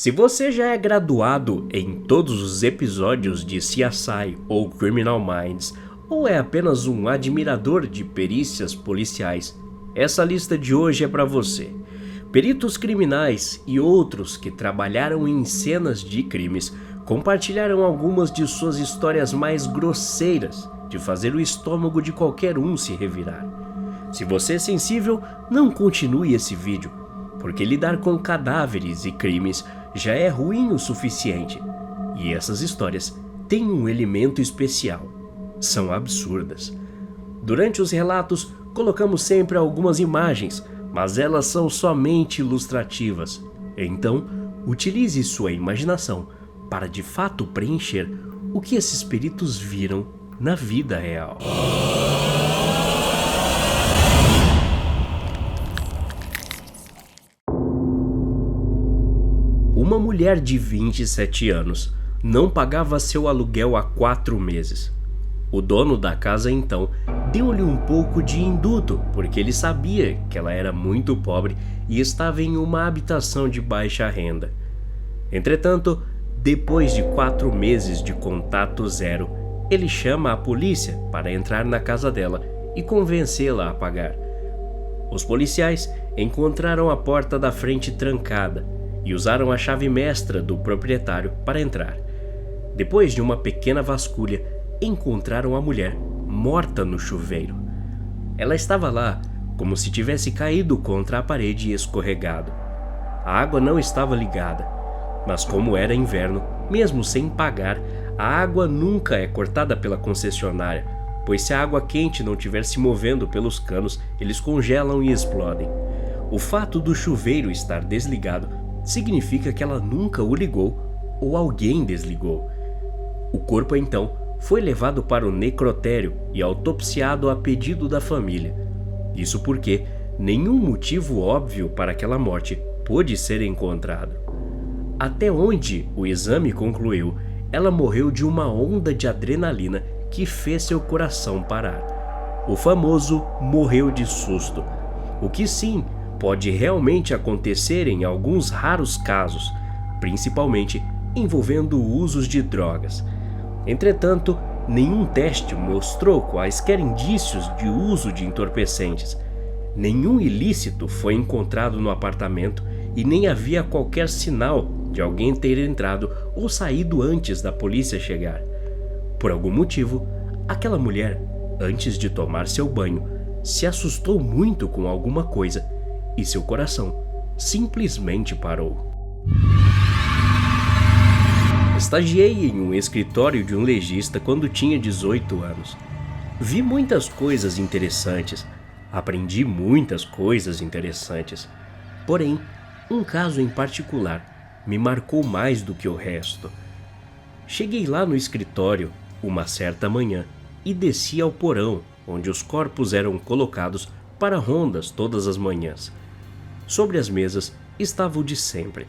Se você já é graduado em todos os episódios de CSI ou Criminal Minds, ou é apenas um admirador de perícias policiais, essa lista de hoje é para você. Peritos criminais e outros que trabalharam em cenas de crimes compartilharam algumas de suas histórias mais grosseiras, de fazer o estômago de qualquer um se revirar. Se você é sensível, não continue esse vídeo, porque lidar com cadáveres e crimes já é ruim o suficiente. E essas histórias têm um elemento especial: são absurdas. Durante os relatos, colocamos sempre algumas imagens, mas elas são somente ilustrativas. Então, utilize sua imaginação para de fato preencher o que esses peritos viram na vida real. Uma mulher de 27 anos não pagava seu aluguel há 4 meses. O dono da casa então deu-lhe um pouco de induto, porque ele sabia que ela era muito pobre e estava em uma habitação de baixa renda. Entretanto, depois de 4 meses de contato zero, ele chama a polícia para entrar na casa dela e convencê-la a pagar. Os policiais encontraram a porta da frente trancada e usaram a chave mestra do proprietário para entrar. Depois de uma pequena vasculha, encontraram a mulher morta no chuveiro. Ela estava lá como se tivesse caído contra a parede e escorregado. A água não estava ligada, mas como era inverno, mesmo sem pagar, a água nunca é cortada pela concessionária, pois se a água quente não estiver se movendo pelos canos, eles congelam e explodem. O fato do chuveiro estar desligado significa que ela nunca o ligou ou alguém desligou. O corpo então foi levado para o necrotério e autopsiado a pedido da família. Isso porque nenhum motivo óbvio para aquela morte pôde ser encontrado. Até onde o exame concluiu, ela morreu de uma onda de adrenalina que fez seu coração parar. O famoso morreu de susto, o que sim pode realmente acontecer em alguns raros casos, principalmente envolvendo usos de drogas. Entretanto, nenhum teste mostrou quaisquer indícios de uso de entorpecentes. Nenhum ilícito foi encontrado no apartamento e nem havia qualquer sinal de alguém ter entrado ou saído antes da polícia chegar. Por algum motivo, aquela mulher, antes de tomar seu banho, se assustou muito com alguma coisa e seu coração simplesmente parou. Estagiei em um escritório de um legista quando tinha 18 anos. Vi muitas coisas interessantes, aprendi muitas coisas interessantes. Porém, um caso em particular me marcou mais do que o resto. Cheguei lá no escritório uma certa manhã e desci ao porão, onde os corpos eram colocados para rondas todas as manhãs. Sobre as mesas estava o de sempre.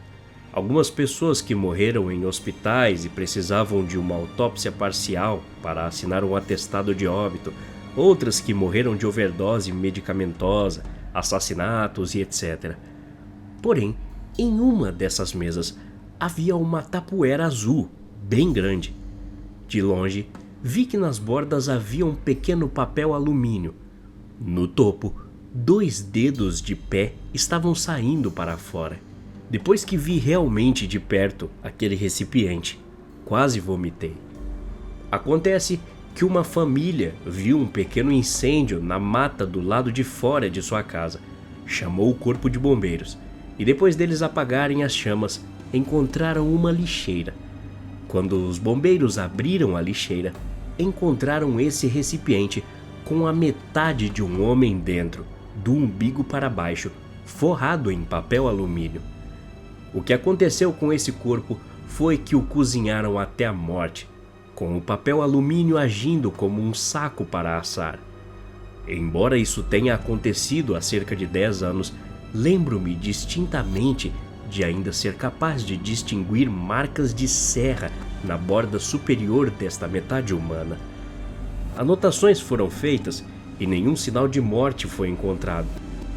Algumas pessoas que morreram em hospitais e precisavam de uma autópsia parcial para assinar um atestado de óbito, outras que morreram de overdose medicamentosa, assassinatos e etc. Porém, em uma dessas mesas havia uma tapoeira azul, bem grande. De longe, vi que nas bordas havia um pequeno papel alumínio. No topo, 2 dedos de pé estavam saindo para fora. Depois que vi realmente de perto aquele recipiente, quase vomitei. Acontece que uma família viu um pequeno incêndio na mata do lado de fora de sua casa, chamou o corpo de bombeiros e depois deles apagarem as chamas, encontraram uma lixeira. Quando os bombeiros abriram a lixeira, encontraram esse recipiente com a metade de um homem dentro, do umbigo para baixo, forrado em papel alumínio. O que aconteceu com esse corpo foi que o cozinharam até a morte, com o papel alumínio agindo como um saco para assar. Embora isso tenha acontecido há cerca de 10 anos, lembro-me distintamente de ainda ser capaz de distinguir marcas de serra na borda superior desta metade humana. Anotações foram feitas e nenhum sinal de morte foi encontrado,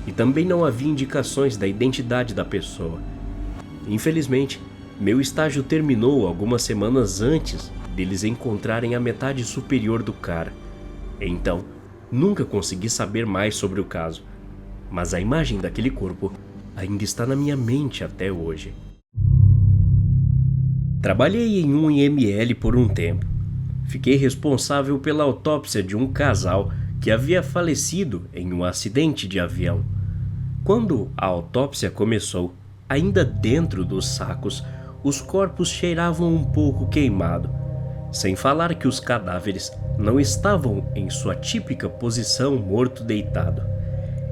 e também não havia indicações da identidade da pessoa. Infelizmente, Meu estágio terminou algumas semanas antes deles encontrarem a metade superior do cara. Então, nunca consegui saber mais sobre o caso, mas a imagem daquele corpo ainda está na minha mente até hoje. Trabalhei em um IML por um tempo. Fiquei responsável pela autópsia de um casal que havia falecido em um acidente de avião. Quando a autópsia começou, ainda dentro dos sacos, os corpos cheiravam um pouco queimado, sem falar que os cadáveres não estavam em sua típica posição morto-deitado.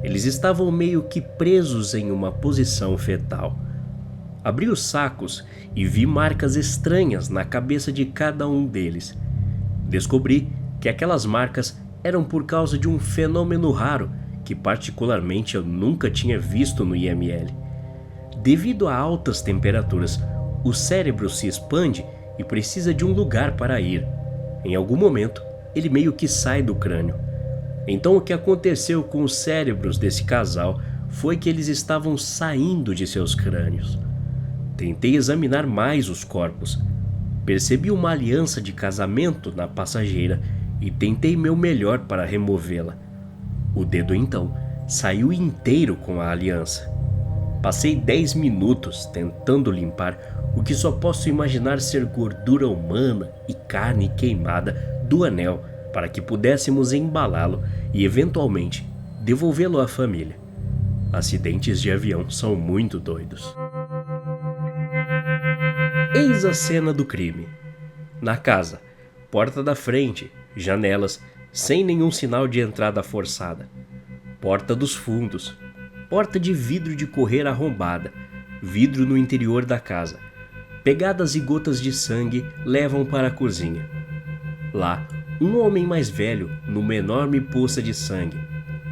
Eles estavam meio que presos em uma posição fetal. Abri os sacos e vi marcas estranhas na cabeça de cada um deles. Descobri que aquelas marcas eram por causa de um fenômeno raro que particularmente eu nunca tinha visto no IML. Devido a altas temperaturas, o cérebro se expande e precisa de um lugar para ir. Em algum momento, ele meio que sai do crânio. Então o que aconteceu com os cérebros desse casal foi que eles estavam saindo de seus crânios. Tentei examinar mais os corpos. Percebi uma aliança de casamento na passageira e tentei meu melhor para removê-la. O dedo então saiu inteiro com a aliança. Passei 10 minutos tentando limpar o que só posso imaginar ser gordura humana e carne queimada do anel para que pudéssemos embalá-lo e eventualmente devolvê-lo à família. Acidentes de avião são muito doidos. Eis a cena do crime. Na casa, porta da frente, janelas, sem nenhum sinal de entrada forçada. Porta dos fundos, porta de vidro de correr arrombada, vidro no interior da casa. Pegadas e gotas de sangue levam para a cozinha. Lá, um homem mais velho numa enorme poça de sangue,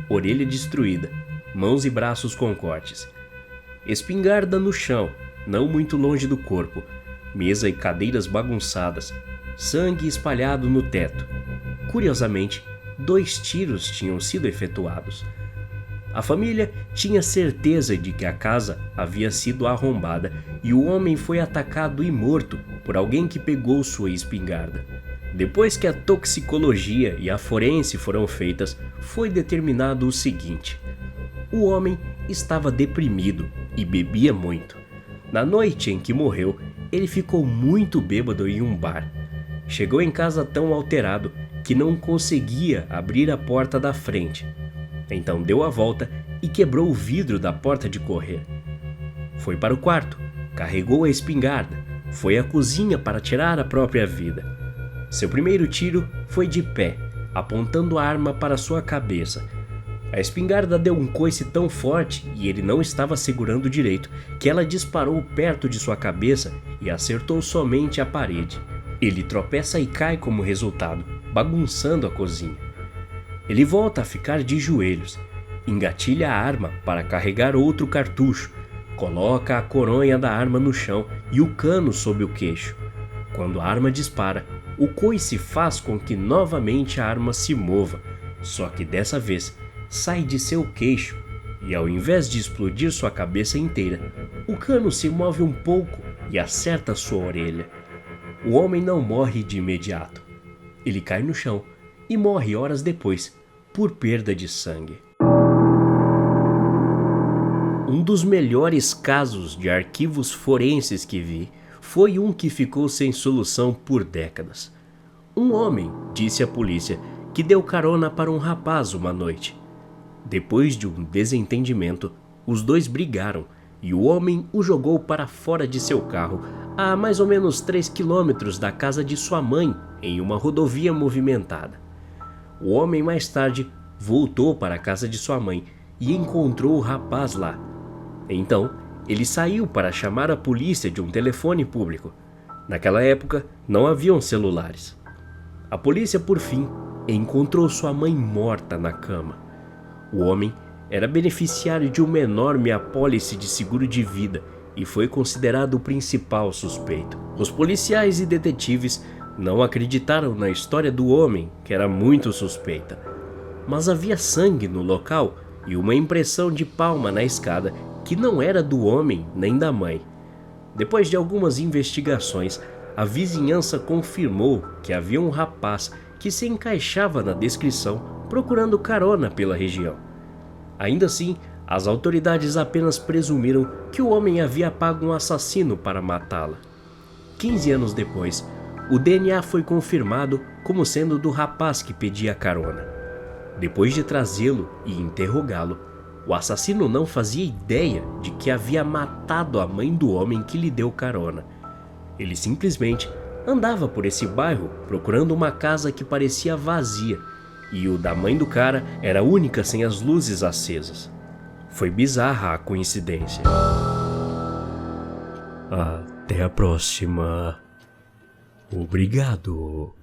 orelha destruída, mãos e braços com cortes. Espingarda no chão, não muito longe do corpo, mesa e cadeiras bagunçadas, sangue espalhado no teto. Curiosamente, 2 tiros tinham sido efetuados. A família tinha certeza de que a casa havia sido arrombada e o homem foi atacado e morto por alguém que pegou sua espingarda. Depois que a toxicologia e a forense foram feitas, foi determinado o seguinte: o homem estava deprimido e bebia muito. Na noite em que morreu, ele ficou muito bêbado em um bar. Chegou em casa tão alterado que não conseguia abrir a porta da frente. Então deu a volta e quebrou o vidro da porta de correr. Foi para o quarto, carregou a espingarda, foi à cozinha para tirar a própria vida. Seu primeiro tiro foi de pé, apontando a arma para sua cabeça. A espingarda deu um coice tão forte e ele não estava segurando direito que ela disparou perto de sua cabeça e acertou somente a parede. Ele tropeça e cai como resultado, bagunçando a cozinha. Ele volta a ficar de joelhos, engatilha a arma para carregar outro cartucho, coloca a coronha da arma no chão e o cano sob o queixo. Quando a arma dispara, o coice faz com que novamente a arma se mova, só que dessa vez sai de seu queixo e ao invés de explodir sua cabeça inteira, o cano se move um pouco e acerta sua orelha. O homem não morre de imediato. Ele cai no chão e morre horas depois, por perda de sangue. Um dos melhores casos de arquivos forenses que vi foi um que ficou sem solução por décadas. Um homem disse à polícia que deu carona para um rapaz uma noite. Depois de um desentendimento, os dois brigaram e o homem o jogou para fora de seu carro, a mais ou menos 3 quilômetros da casa de sua mãe, em uma rodovia movimentada. O homem mais tarde voltou para a casa de sua mãe e encontrou o rapaz lá. Então, ele saiu para chamar a polícia de um telefone público. Naquela época, não haviam celulares. A polícia, por fim, encontrou sua mãe morta na cama. O homem era beneficiário de uma enorme apólice de seguro de vida e foi considerado o principal suspeito. Os policiais e detetives não acreditaram na história do homem, que era muito suspeita. Mas havia sangue no local e uma impressão de palma na escada que não era do homem nem da mãe. Depois de algumas investigações, a vizinhança confirmou que havia um rapaz que se encaixava na descrição procurando carona pela região. Ainda assim, as autoridades apenas presumiram que o homem havia pago um assassino para matá-la. 15 anos depois, o DNA foi confirmado como sendo do rapaz que pedia carona. Depois de trazê-lo e interrogá-lo, o assassino não fazia ideia de que havia matado a mãe do homem que lhe deu carona. Ele simplesmente andava por esse bairro procurando uma casa que parecia vazia, e o da mãe do cara era a única sem as luzes acesas. Foi bizarra a coincidência. Até a próxima. Obrigado.